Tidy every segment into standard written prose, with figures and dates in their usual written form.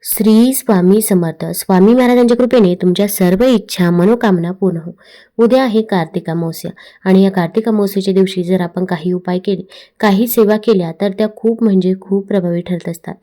श्री स्वामी समर्थ. स्वामी महाराजांच्या कृपेने तुमच्या सर्व इच्छा मनोकामना पूर्ण हो. उद्या आहे कार्तिक अमावस्या आणि या कार्तिक अमावस्येच्या दिवशी जर आपण काही उपाय केले, काही सेवा केल्या तर त्या खूप म्हणजे खूप प्रभावी ठरत असतात.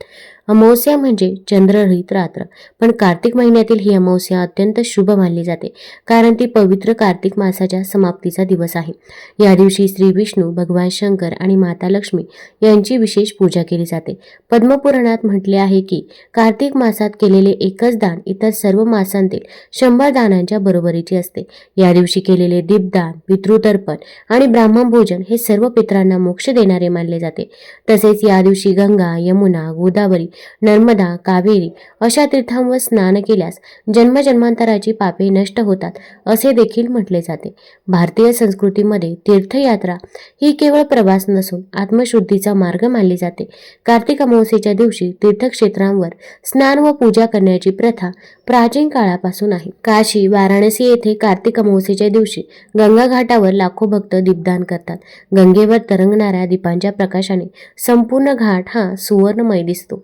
अमावस्या म्हणजे चंद्ररहित रात्र, पण कार्तिक महिन्यातील ही अमावस्या अत्यंत शुभ मानली जाते, कारण ती पवित्र कार्तिक मासाच्या समाप्तीचा दिवस आहे. या दिवशी श्री विष्णू, भगवान शंकर आणि माता लक्ष्मी यांची विशेष पूजा केली जाते. पद्मपुराणात म्हटले आहे की कार्तिक मासात केलेले एकच दान इतर सर्व मासांतील 100 दानांच्या बरोबरीचे असते. या दिवशी केलेले दीपदान, पितृतर्पण आणि ब्राह्मण भोजन हे सर्व पितरांना मोक्ष देणारे मानले जाते. तसेच या दिवशी गंगा, यमुना, गोदावरी, नर्मदा, कावेरी अशा तीर्थांवर स्नान केल्यास जन्मजन्मांतराची पापे नष्ट होतात असे देखील म्हटले जाते. भारतीय संस्कृतीमध्ये तीर्थयात्रा ही केवळ प्रवास नसून आत्मशुद्धीचा मार्ग मानली जाते. कार्तिक अमावस्येच्या दिवशी तीर्थक्षेत्रांवर स्नान व पूजा करण्याची प्रथा प्राचीन काळापासून आहे. काशी, वाराणसी येथे कार्तिक अमावस्येच्या दिवशी गंगा घाटावर लाखो भक्त दीपदान करतात. गंगेवर तरंगणाऱ्या दीपांच्या प्रकाशाने संपूर्ण घाट हा सुवर्णमय दिसतो.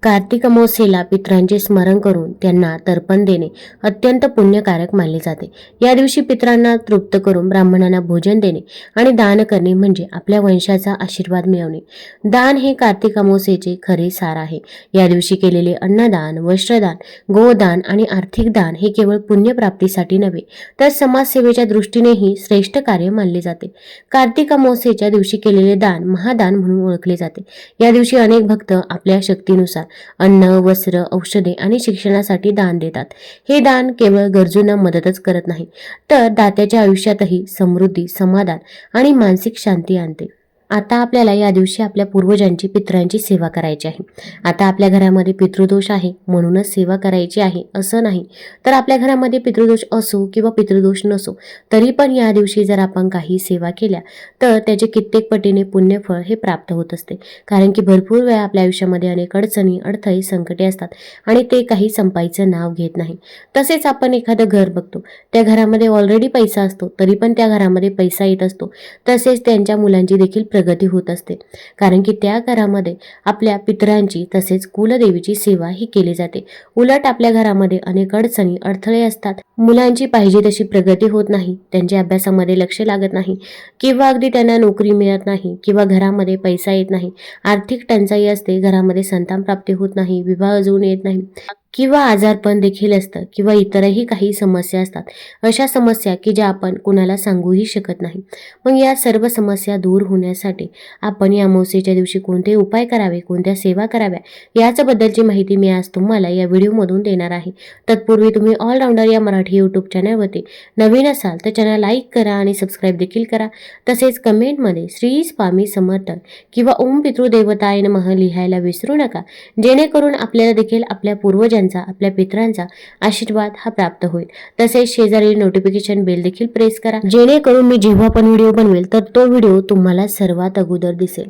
कार्तिक अमावस्येला पितरांचे स्मरण करून त्यांना तर्पण देणे अत्यंत पुण्यकारक मानले जाते. या दिवशी पितरांना तृप्त करून ब्राह्मणांना भोजन देणे आणि दान करणे म्हणजे आपल्या वंशाचा आशीर्वाद मिळवणे. दान हे कार्तिक अमावस्येचे खरे सार आहे. या दिवशी केलेले अन्नदान, वस्त्रदान, गोदान आणि आर्थिक दान हे केवळ पुण्यप्राप्तीसाठी नव्हे तर समाजसेवेच्या दृष्टीनेही श्रेष्ठ कार्य मानले जाते. कार्तिक अमावस्येच्या दिवशी केलेले दान महादान म्हणून ओळखले जाते. या दिवशी अनेक भक्त आपल्या शक्तीनुसार अन्न, वस्त्र, औषधे आणि शिक्षणासाठी दान देतात. हे दान केवळ गरजूंना मदतच करत नाही, तर दात्याच्या आयुष्यातही समृद्धी, समाधान आणि मानसिक शांती आणते. आता आपल्याला या दिवशी आपल्या पूर्वजांची, पितरांची सेवा करायची आहे. आता आपल्या घरामध्ये पितृदोष आहे म्हणूनच सेवा करायची आहे असं नाही, तर आपल्या घरामध्ये पितृदोष असो किंवा पितृदोष नसो तरी पण या दिवशी जर आपण काही सेवा केल्या तर त्याचे कित्येक पटीने पुण्यफळ हे प्राप्त होत असते. कारण की भरपूर वेळा आपल्या आयुष्यामध्ये अनेक अडचणी, अडथळे, संकटे असतात आणि ते काही संपायचं नाव घेत नाही. तसेच आपण एखादं घर बघतो, त्या घरामध्ये ऑलरेडी पैसा असतो तरी पण त्या घरामध्ये पैसा येत असतो. तसेच त्यांच्या मुलांची देखील प्रगती होत असते, कारण की त्या घरामध्ये आपल्या पितरांची तसेच कुलदेवीची सेवा ही केली जाते. उलट आपल्या घरामध्ये अनेक अडचणी, अडथळे असतात, मुलांची पाहिजे तशी प्रगती होत नाही, त्यांच्या अभ्यासामध्ये लक्ष लागत नाही किंवा अगदी त्यांना नोकरी मिळत नाही किंवा घरामध्ये पैसा येत नाही, आर्थिक टंचाई असते, घरामध्ये संतान प्राप्ती होत नाही, विवाह जुळून येत नाही किंवा आजारपण देखील असतं किंवा इतरही काही समस्या असतात. अशा समस्या की ज्या आपण कुणाला सांगूही शकत नाही. मग या सर्व समस्या दूर होण्यासाठी आपण या अमावस्येच्या दिवशी कोणते उपाय करावे, कोणत्या सेवा कराव्या याच्याबद्दलची माहिती मी आज तुम्हाला या व्हिडिओमधून देणार आहे. तत्पूर्वी तुम्ही ऑलराऊंडर या मराठी यूट्यूब चॅनलवरती नवीन असाल तर चॅनल लाईक करा आणि सबस्क्राईब देखील करा. तसेच कमेंटमध्ये श्री स्वामी समर्थ किंवा ओम पितृदेवताय नमः लिहायला विसरू नका, जेणेकरून आपल्याला देखील आपल्या पूर्वजांचा, आपल्या पितरांचा आशीर्वाद हा प्राप्त होईल. तसेच शेजारी नोटिफिकेशन बेल देखील प्रेस करा, जेणेकरून मी जेव्हा पण व्हिडिओ बनवेल तर तो व्हिडिओ तुम्हाला सर्वात अगोदर दिसेल.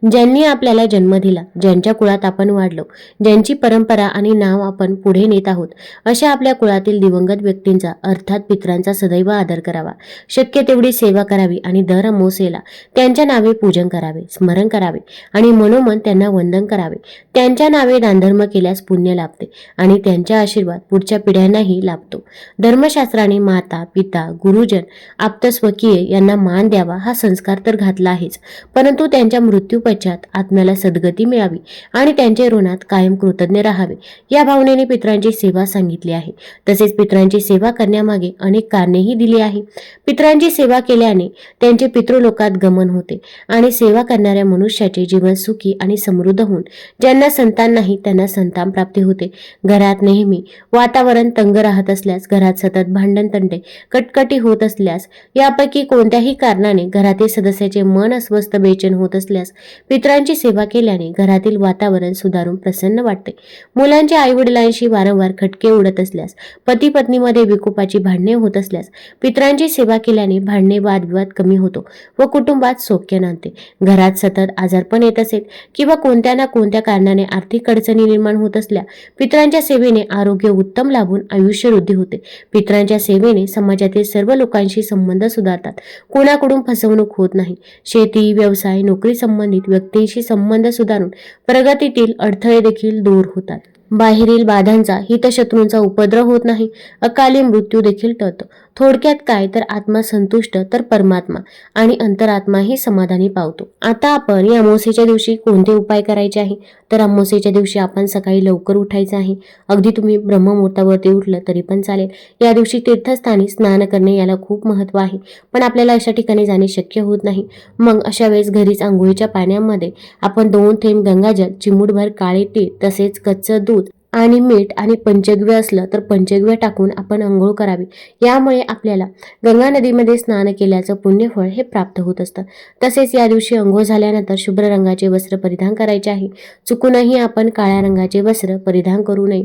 ज्यांनी आपल्याला जन्म दिला, ज्यांच्या कुळात आपण वाढलो, ज्यांची परंपरा आणि नाव आपण पुढे नेत आहोत, अशा आपल्या कुळातील दिवंगत व्यक्तींचा अर्थात पितरांचा सदैव आदर करावा. शक्य तेवढी सेवा करावी आणि दर अमावस्येला त्यांच्या नावे पूजन करावे, स्मरण करावे आणि मनोमन त्यांना वंदन करावे. त्यांच्या नावे दानधर्म केल्यास पुण्य लाभते आणि त्यांचा आशीर्वाद पुढच्या पिढ्यांनाही लाभतो. धर्मशास्त्राने माता, पिता, गुरुजन, आप्तस्वकीय यांना मान द्यावा हा संस्कार तर घातला आहेच, परंतु त्यांच्या मृत्यूपश्चात आत्म्याला सद्गती मिळावी आणि त्यांच्या ऋणात कायम कृतज्ञ राहावे या भावनेने पितरांची सेवा सांगितली आहे. तसेच पितरांची सेवा करण्यामागे अनेक कारणेही दिली आहे. पितरांची सेवा केल्याने त्यांचे पितृलोकात गमन होते आणि सेवा करणाऱ्या मनुष्याचे जीवन सुखी आणि समृद्ध होऊन ज्यांना संतान नाही त्यांना संतान प्राप्ती होते. घरात नेहमी वातावरण तंग राहत असल्यास, घरात सतत भांडण, तंटे, कटकटी होत असल्यास, यापैकी कोणत्याही कारणाने घरातील सदस्याचे मन अस्वस्थ, बेचैन होत असल्यास पितरांची सेवा केल्याने घरातील वातावरण सुधारून प्रसन्न वाटते. मुलांच्या आईवडिलांशी वारंवार खटके उडत असल्यास, पती पत्नीमध्ये विकोपाची भांडणे होत असल्यास पितरांची सेवा केल्याने भांडणे, वादविवाद कमी होतो व कुटुंबात सौख्य नांदते. घरात सतत आजारपण येत असेल किंवा कोणत्या ना कोणत्या कारणाने आर्थिक अडचणी निर्माण होत असल्या, पितरांच्या सेवेने आरोग्य उत्तम लाभून आयुष्य वृद्धी होते. पितरांच्या सेवेने समाजातील सर्व लोकांशी संबंध सुधारतात, कोणाकडून फसवणूक होत नाही. शेती, व्यवसाय, नोकरी संबंधित व्यक्तींशी संबंध सुधारून प्रगतीतील अडथळे देखील दूर होतात. बाहेरील बाधांचा, हितशत्रूंचा उपद्रव होत नाही, अकाली मृत्यू देखील टळतो. थोडक्यात काय तर आत्मा संतुष्ट तर परमात्मा आणि अंतरात्माही समाधानी पावतो. आता आपण या अमावस्येच्या दिवशी कोणते उपाय करायचे आहे? तर अमावस्येच्या दिवशी आपण सकाळी लवकर उठायचं आहे. अगदी तुम्ही ब्रह्ममुहूर्तावरती उठलं तरी पण चालेल. या दिवशी तीर्थस्थानी स्नान करणे याला खूप महत्त्व आहे, पण आपल्याला अशा ठिकाणी जाणे शक्य होत नाही. मग अशा वेळेस घरीच अंघोळीच्या पाण्यामध्ये आपण 2 थेंब गंगाजल, चिमूटभर काळे तीळ, तसेच कच्चं दूध आणि मीठ आणि पंचगव्य असलं तर पंचगव्य टाकून आपण अंघोळ करावी. यामुळे आपल्याला गंगा नदीमध्ये स्नान केल्याचं पुण्यफळ हे प्राप्त होत असतं. तसेच या दिवशी अंघोळ झाल्यानंतर शुभ्र रंगाचे वस्त्र परिधान करायचे आहे. चुकूनही आपण काळ्या रंगाचे वस्त्र परिधान करू नये.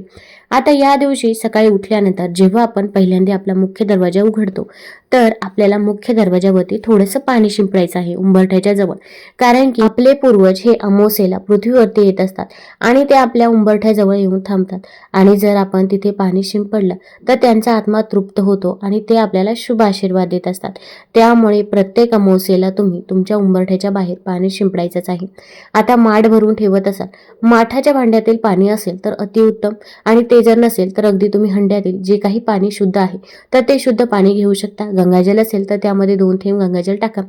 आता या दिवशी सकाळी उठल्यानंतर जेव्हा आपण पहिल्यांदा आपला मुख्य दरवाजा उघडतो तर आपल्याला मुख्य दरवाजावरती थोडंसं पाणी शिंपडायचं आहे उंबरठ्याच्या जवळ, कारण की आपले पूर्वज हे अमावस्येला पृथ्वीवरती येत असतात आणि ते आपल्या उंबरठ्याजवळ येऊन थांबतात. आणि जर आपण तिथे पाणी शिंपडलं तर त्यांचा आत्मा तृप्त होतो आणि ते आपल्याला शुभ आशीर्वाद देत असतात. त्यामुळे प्रत्येक अमावस्येला तुम्ही तुमच्या उंबरठ्याच्या बाहेर पाणी शिंपडायचंच आहे. आता माठ भरून ठेवत असाल, माठाच्या भांड्यातील पाणी असेल तर अतिउत्तम, आणि ते जर नसेल तर अगदी तुम्ही हंड्यातील जे काही पाणी शुद्ध आहे तर ते शुद्ध पाणी घेऊ शकता. गंगाजल असेल तर त्यामध्ये 2 थेंब गंगाजल टाका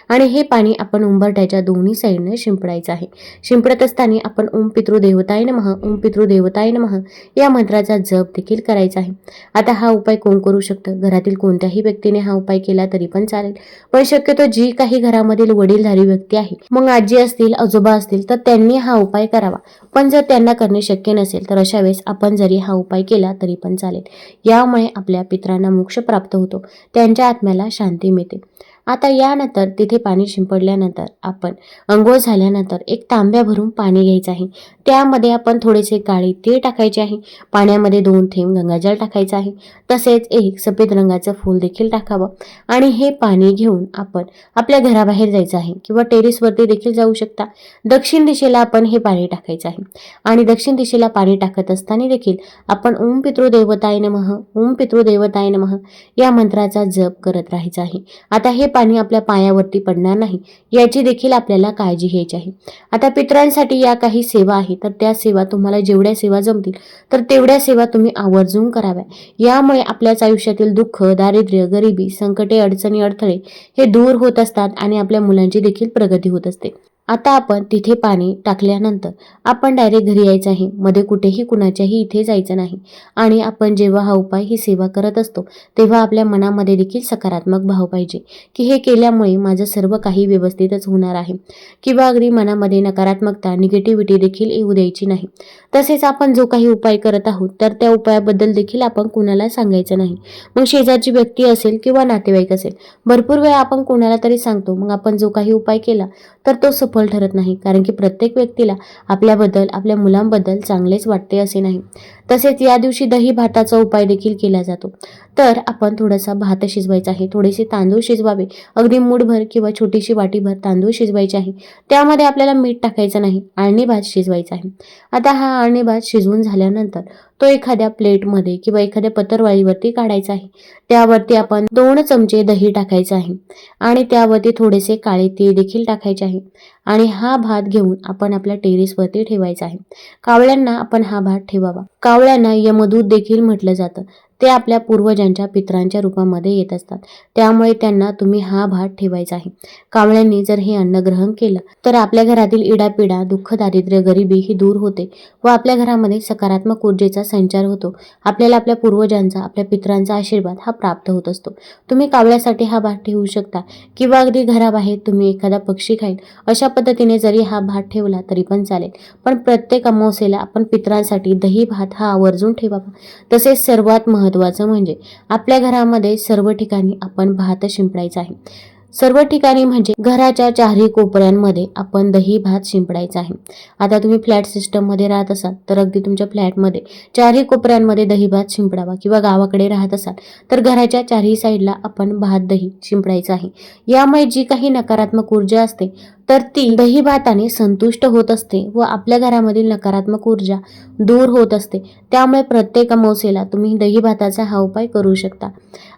आणि हे पाणी आपण उंबरठ्याच्या दोन्ही साईडने शिंपडायचं आहे. शिंपडत असताना आपण ओम पितृदेवताय नमः, ओम पितृदेवताय नमः या मंत्राचा जप देखील करायचा आहे. आता हा उपाय कोण करू शकतं? घरातील कोणत्याही व्यक्तीने हा उपाय केला तरी पण चालेल, पण शक्यतो जी काही घरामधील वडीलधारी व्यक्ती आहे, मग आजी असतील, आजोबा असतील तर त्यांनी हा उपाय करावा. पण जर त्यांना करणे शक्य नसेल तर अशा वेळेस आपण जरी हा उपाय केला तरी पण चालेल. यामुळे आपल्या पितरांना मोक्ष प्राप्त होतो, त्यांच्या आत्म्याला शांती मिळते. आता यानंतर तिथे पाणी शिंपडल्यानंतर आपण अंघोळ झाल्यानंतर एक तांब्या भरून पाणी घ्यायचं आहे. त्यामध्ये आपण थोडेसे काळे तीळ टाकायचे आहे. पाण्यामध्ये 2 थेंब गंगाजल टाकायचं आहे. तसेच एक सफेद रंगाचं फूल देखील टाकावं आणि हे पाणी घेऊन आपण आपल्या घराबाहेर जायचं आहे किंवा टेरेसवरती देखील जाऊ शकता. दक्षिण दिशेला आपण हे पाणी टाकायचं आहे आणि दक्षिण दिशेला पाणी टाकत असताना देखील आपण ओम पितृदेवताय नमः, ओम पितृदेवताय नमः या मंत्राचा जप करत राहायचा आहे. आता हे पाणी आपल्या पायावरती पडणार नाही याची देखील आपल्याला काळजी घ्यायची आहे. आता पितरांसाठी या काही सेवा आहेत तर त्या सेवा तुम्हाला जेवढ्या सेवा जमतील तर तेवढ्या सेवा तुम्ही आवर्जून कराव्या. यामुळे आपल्याच आयुष्यातील दुःख, दारिद्र्य, गरिबी, संकटे, अडचणी, अडथळे हे दूर होत असतात आणि आपल्या मुलांची देखील प्रगती होत असते. आता आपण तिथे पाणी टाकल्यानंतर आपण डायरेक्ट घरी यायचं आहे. मध्ये कुठेही कुणाच्याही इथे जायचं नाही. आणि आपण जेव्हा हा उपाय, ही सेवा करत असतो तेव्हा आपल्या मनामध्ये देखील सकारात्मक भाव पाहिजे की हे केल्यामुळे माझं सर्व काही व्यवस्थितच होणार आहे, किंवा अगदी मनामध्ये नकारात्मकता, निगेटिव्हिटी देखील येऊ द्यायची नाही. तसेच आपण जो काही उपाय करत आहोत तर त्या उपायाबद्दल देखील आपण कुणाला सांगायचं नाही. मग शेजारची व्यक्ती असेल किंवा नातेवाईक असेल, भरपूर वेळा आपण कोणाला तरी सांगतो, मग आपण जो काही उपाय केला तर तो सफल ठरत नाही, कारण की प्रत्येक व्यक्तीला आपल्याबद्दल, आपल्या मुलांबद्दल चांगलेच वाटते असे नाही. तसेच या दिवशी दही भाताचा उपाय देखील केला जातो. तर आपण थोडासा भात शिजवायचा आहे, थोडेसे तांदूळ शिजवावे, अगदी मूठभर किंवा छोटीशी वाटीभर तांदूळ शिजवायचे आहे. त्यामध्ये आपल्याला मीठ टाकायचं नाही, आळणी भात शिजवायचा आहे. आता हा आळणी भात शिजवून झाल्यानंतर तो एखाद्या प्लेटमध्ये किंवा एखाद्या पत्रवाळीवरती काढायचा आहे. त्यावरती आपण 2 चमचे दही टाकायचं आहे आणि त्यावरती थोडेसे काळे तीळ देखील टाकायचे आहे आणि हा भात घेऊन आपण आपल्या टेरेसवरती ठेवायचा आहे. कावळ्यांना आपण हा भात ठेवावा. कावळ्यांना यमदूत देखील म्हटलं जातं. ते आपल्या पूर्वजांच्या, पितरांच्या रूपामध्ये येत असतात. त्यामुळे त्यांना तुम्ही हा भात ठेवायचा आहे. कावळ्यांनी जर हे अन्न ग्रहण केलं तर आपल्या घरातील इडापिडा, दुःख, दारिद्र्य, गरिबी ही दूर होते व आपल्या घरामध्ये सकारात्मक ऊर्जेचा संचार होतो. आपल्याला आपल्या पूर्वजांचा, आपल्या पितरांचा आशीर्वाद हा प्राप्त होत असतो. तुम्ही कावळ्यासाठी हा भात ठेवू शकता किंवा अगदी घराबाहेर तुम्ही एखादा पक्षी खाईल अशा पद्धतीने जरी हा भात ठेवला तरी पण चालेल. पण प्रत्येक अमावस्येला आपण पितरांसाठी दही भात हा आवर्जून ठेवावा. तसेच सर्वात महत्त्वाचं म्हणजे आपल्या घरामध्ये सर्व ठिकाणी आपण भात शिंपडायचा आहे. सर्व ठिकाणी म्हणजे घराच्या चारही कोपऱ्यांमध्ये आपण दही भात शिंपडायचा आहे. आता तुम्ही फ्लॅट सिस्टममध्ये राहत असाल तर अगदी तुमच्या फ्लॅटमध्ये चारही कोपऱ्यांमध्ये दही भात शिंपडावा, किंवा गावाकडे राहत असाल तर घराच्या चारही साईडला आपण भात दही शिंपडायचं आहे. यामुळे जी काही नकारात्मक ऊर्जा असते तर ती दही भाताने संतुष्ट होत असते व आपल्या घरामधील नकारात्मक ऊर्जा दूर होत असते. त्यामुळे प्रत्येक अमावस्येला तुम्ही दही भाताचा हा उपाय करू शकता.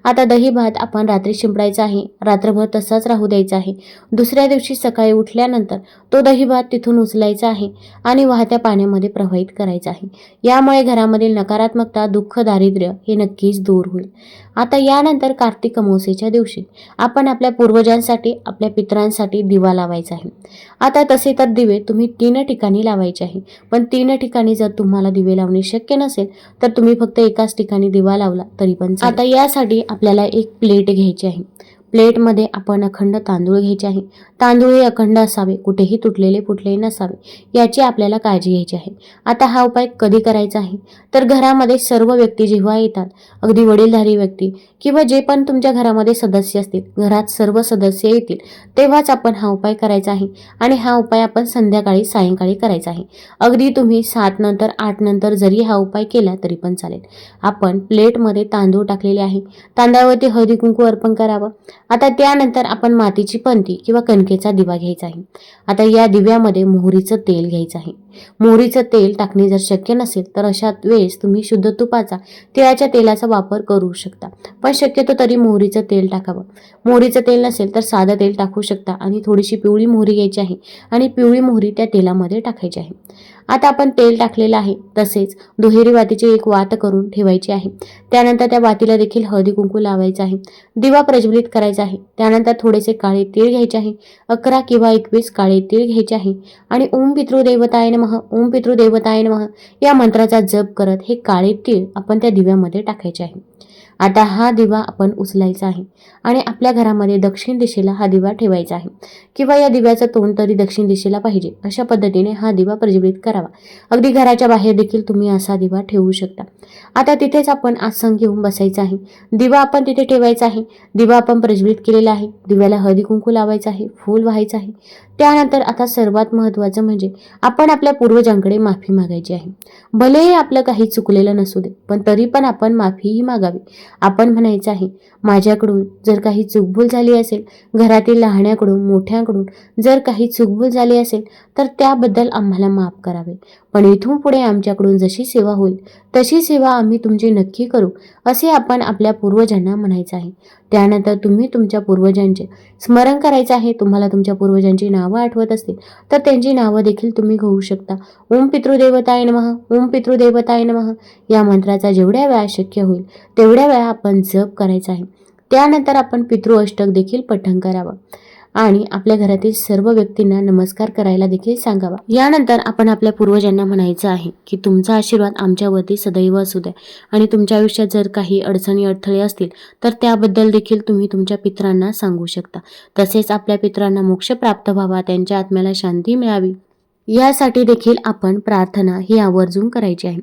आता दही भात आपण रात्री शिंपडायचा आहे, रात्रभर तसाच राहू द्यायचा आहे. दुसऱ्या दिवशी सकाळी उठल्यानंतर तो दही भात तिथून उचलायचा आहे आणि वाहत्या पाण्यामध्ये प्रवाहित करायचा आहे. यामुळे घरामधील नकारात्मकता, दुःख, दारिद्र्य हे नक्कीच दूर होईल. आता यानंतर कार्तिक अमावस्येच्या दिवशी आपण आपल्या पूर्वजांसाठी, आपल्या पितरांसाठी दिवा लावायचा आहे. आता तसे तर दिवे तुम्ही 3 ठिकाणी लावायचे आहे, पण 3 ठिकाणी जर तुम्हाला दिवे लावणे शक्य नसेल तर तुम्ही फक्त एकाच ठिकाणी दिवा लावला तरी पण चालेल. आता यासाठी आपल्याला एक प्लेट घ्यायची आहे. प्लेटमध्ये आपण अखंड तांदूळ घ्यायचे आहे. तांदूळ हे अखंड असावे, कुठेही तुटलेले फुटलेले नसावे, याची आपल्याला काळजी घ्यायची आहे. आता हा उपाय कधी करायचा आहे तर घरामध्ये सर्व व्यक्ती जेव्हा येतात, अगदी वडीलधारी व्यक्ती किंवा जे पण तुमच्या घरामध्ये सदस्य असतील, घरात सर्व सदस्य येतील तेव्हाच आपण हा उपाय करायचा आहे. आणि हा उपाय आपण संध्याकाळी, सायंकाळी करायचा आहे. अगदी तुम्ही 7 नंतर 8 नंतर जरी हा उपाय केला तरी पण चालेल. आपण प्लेटमध्ये तांदूळ टाकलेले आहे. तांदळावरती हळदी कुंकू अर्पण करावं. आता त्यानंतर आपण मातीची पंती किंवा कणकेचा दिवा घ्यायचा आहे. आता या दिव्यामध्ये मोहरीचं तेल घ्यायचं आहे. मोहरीचं तेल टाकणे जर शक्य नसेल तर अशा वेळेस तुम्ही शुद्ध तुपाचा, तिळाच्या तेलाचा वापर करू शकता, पण शक्यतो तरी मोहरीचं तेल टाकावं. मोहरीचं तेल नसेल तर साधं तेल टाकू शकता आणि थोडीशी पिवळी मोहरी घ्यायची आहे आणि पिवळी मोहरी त्या तेलामध्ये टाकायची आहे. आता आपण तेल टाकलेलं आहे, तसेच दुहेरी वातीची एक वात करून ठेवायची आहे. त्यानंतर त्या वातीला देखील हळदी कुंकू लावायचं आहे. दिवा प्रज्वलित करायचा आहे. त्यानंतर थोडेसे काळे तीळ घ्यायचे आहे. 11 किंवा 21 काळे तीळ घ्यायचे आहे आणि ओम पितृदेवताय नमः, ओम पितृदेवताय नमः या मंत्राचा जप करत हे काळे तीळ आपण त्या दिव्यामध्ये टाकायचे आहे. आता हा दिवा आपण उचलायचा आहे आणि आपल्या घरामध्ये दक्षिण दिशेला हा दिवा ठेवायचा आहे किंवा या दिव्याचं तोंड तरी दक्षिण दिशेला पाहिजे, अशा पद्धतीने हा दिवा प्रज्वलित करावा. अगदी घराच्या बाहेर देखील तुम्ही असा दिवा ठेवू शकता. आता तिथेच आपण आसन घेऊन बसायचं आहे. दिवा आपण तिथे ठेवायचा आहे. दिवा आपण प्रज्वलित केलेला आहे. दिव्याला हळदी कुंकू लावायचं आहे, फूल व्हायचं आहे. त्यानंतर आता सर्वात महत्त्वाचं म्हणजे आपण आपल्या पूर्वजांकडे माफी मागायची आहे. भलेही आपलं काही चुकलेलं नसू दे, पण तरी पण आपण माफीही मागावी. आपण म्हणायचं आहे, माझ्याकडून जर काही चूकभूल झाली असेल, घरातील लहान्याकडून, मोठ्याकडून जर काही चूकभूल झाली असेल तर त्याबद्दल आम्हाला माफ करावे. पण इथून पुढे आमच्याकडून जशी सेवा होईल तशी सेवा आम्ही तुमची नक्की करू, असे आपण आपल्या पूर्वजांना म्हणायचं आहे. त्यानंतर तुम्ही तुमच्या पूर्वजांचे स्मरण करायचं आहे. तुम्हाला तुमच्या पूर्वजांची नावं आठवत असतील तर त्यांची नावं देखील तुम्ही घेऊ शकता. ओम पितृदेवताय नमः, ओम पितृदेवताय नमः या मंत्राचा जेवढ्या वेळा शक्य होईल तेवढ्या वेळा आपण जप करायचा आहे. त्यानंतर आपण पितृ अष्टक देखील पठण करावं आणि आपल्या घरातील सर्व व्यक्तींना नमस्कार करायला देखील सांगावा. यानंतर आपण आपल्या पूर्वजांना म्हणायचं आहे की तुमचा आशीर्वाद आमच्यावरती सदैव असू द्या आणि तुमच्या आयुष्यात जर काही अडचणी, अडथळे असतील तर त्याबद्दल देखील तुम्ही तुमच्या पितरांना सांगू शकता. तसेच आपल्या पितरांना मोक्ष प्राप्त व्हावा, त्यांच्या आत्म्याला शांती मिळावी यासाठी देखील आपण प्रार्थना ही आवर्जून करायची आहे.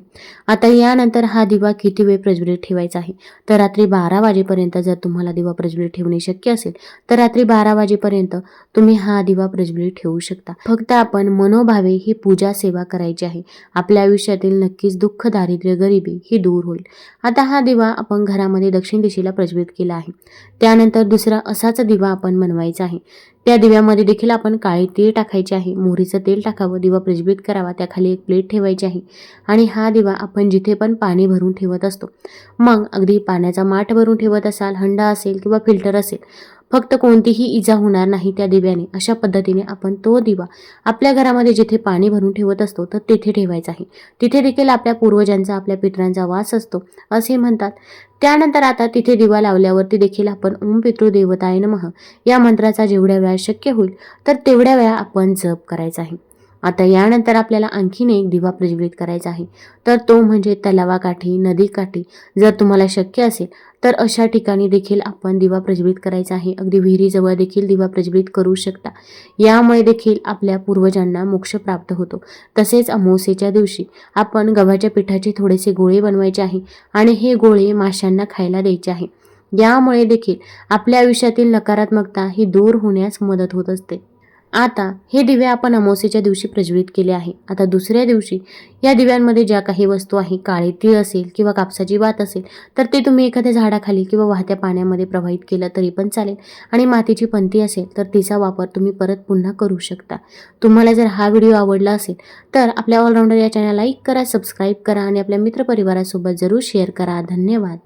आता यानंतर हा दिवा किती वेळ प्रज्वलित ठेवायचा आहे तर रात्री 12 वाजेपर्यंत जर तुम्हाला दिवा प्रज्वलित ठेवणे शक्य असेल तर रात्री 12 वाजेपर्यंत तुम्ही हा दिवा प्रज्वलित ठेवू शकता. फक्त आपण मनोभावे ही पूजा सेवा करायची आहे. आपल्या आयुष्यातील नक्कीच दुःख, दारिद्र्य, गरिबी ही दूर होईल. आता हा दिवा आपण घरामध्ये दक्षिण दिशेला प्रज्वलित केला आहे. त्यानंतर दुसरा असाच दिवा आपण बनवायचा आहे. त्या दिव्यामध्ये देखील आपण काळे तीळ टाकायचे आहे. मोहरीचं तेल टाकावं, दिवा प्रज्वलित करावा, त्याखाली एक प्लेट ठेवायची आहे आणि हा दिवा आपण जिथे पण पाणी भरून ठेवत असतो, मग अगदी पाण्याचा माठ भरून ठेवत असाल, हंडा असेल किंवा फिल्टर असेल, फक्त कोणतीही इजा होणार नाही त्या दिव्याने, अशा पद्धतीने आपण तो दिवा आपल्या घरामध्ये जिथे पाणी भरून ठेवत असतो तर तिथे ठेवायचा आहे. तिथे देखील आपल्या पूर्वजांचा, आपल्या पितरांचा वास असतो असे म्हणतात. त्यानंतर आता तिथे दिवा लावल्यावरती देखील आपण ओम पितृदेवताय नमः या मंत्राचा जेवढ्या वेळा शक्य होईल तर तेवढ्या वेळा आपण जप करायचा आहे. आता यानंतर आपल्याला आणखीन एक दिवा प्रज्वलित करायचा आहे तर तो म्हणजे तलावाकाठी, नदीकाठी जर तुम्हाला शक्य असेल तर अशा ठिकाणी देखील आपण दिवा प्रज्वलित करायचा आहे. अगदी विहिरीजवळ देखील दिवा प्रज्वलित करू शकता. यामुळे देखील आपल्या पूर्वजांना मोक्ष प्राप्त होतो. तसेच अमावस्येच्या दिवशी आपण गव्हाच्या पिठाचे थोडेसे गोळे बनवायचे आहे आणि हे गोळे माशांना खायला द्यायचे आहे. यामुळे देखील आपल्या आयुष्यातील नकारात्मकता ही दूर होण्यास मदत होत असते. आता हे दिवे आपण अमावस्येच्या दिवशी प्रज्वलित केले आहे. आता दुसऱ्या दिवशी या दिव्यांमध्ये ज्या काही वस्तू आहे, काळे तीळ असेल किंवा कापसाची वात असेल, तर ते तुम्ही एखाद्या झाडाखाली किंवा वाहत्या पाण्यामध्ये प्रवाहित केलं तरी पण चालेल. आणि मातीची पंती असेल तर तिचा वापर तुम्ही परत पुन्हा करू शकता. तुम्हाला जर हा व्हिडिओ आवडला असेल तर आपल्या ऑलराऊंडर या चॅनलला लाईक करा, सबस्क्राईब करा आणि आपल्या मित्रपरिवारासोबत जरूर शेअर करा. धन्यवाद.